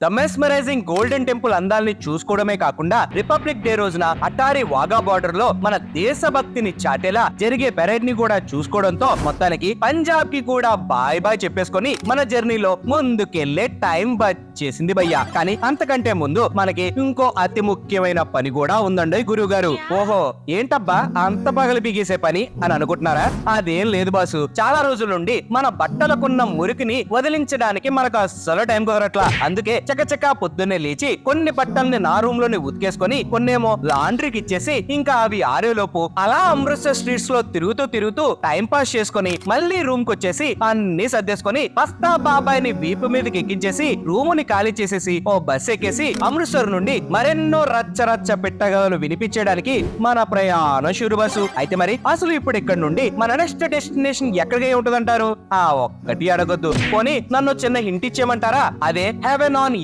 The mesmerising golden temple అందాల్ని చూసుకోవడమే కాకుండా republic day రోజున Attari Wagah border లో మన దేశభక్తిని చాటేలా జరిగే పెరేడ్ ని కూడా చూసుకోవడంతో మొత్తానికి పంజాబ్ కి కూడా బాయ్ బాయ్ చెప్పేసుకొని మన జర్నీలో ముందుకెళ్లే టైం వచ్చేసింది భయ్యా. కానీ అంతకంటే ముందు మనకి ఇంకో అతి ముఖ్యమైన పని కూడా ఉందండి గురువు గారు. ఓహో ఏంటబ్బా అంత పగలు బిగేసే పని అని అనుకుంటున్నారా? అదేం లేదు బాసు, చాలా రోజుల నుండి మన బట్టలకున్న మురికిని వదిలించడానికి మనకు అస్సలు టైం కుదరట్లా. అందుకే చకచకా పొద్దున్నే లేచి కొన్ని బట్టల్ని నా రూమ్ లోనే ఉతికేసుకొని కొన్నేమో లాండ్రీకి ఇచ్చేసి ఇంకా అవి ఆరేలోపు అలా అమృత్సర్ స్ట్రీట్స్ లో తిరుగుతూ టైం పాస్ చేసుకొని మళ్ళీ రూమ్ కి వచ్చేసి అన్ని సర్దేసుకొని పస్తా బాబాయ్ని వీపు మీదకి ఎక్కించేసి రూముని ఖాళీ చేసేసి ఓ బస్ ఎక్కేసి అమృత్సర్ నుండి మరెన్నో రచ్చ పెట్టగలను వినిపించడానికి మన ప్రయాణం షురు బస్సు. అయితే మరి అసలు ఇప్పుడు ఇక్కడ నుండి మన నెక్స్ట్ డెస్టినేషన్ ఎక్కడికి ఉంటుందంటారు? ఆ ఒక్కటి అడగొద్దు, పోనీ నన్ను చిన్న హింట్ ఇచ్చేయమంటారా? అదే హెవెన్ ఆన్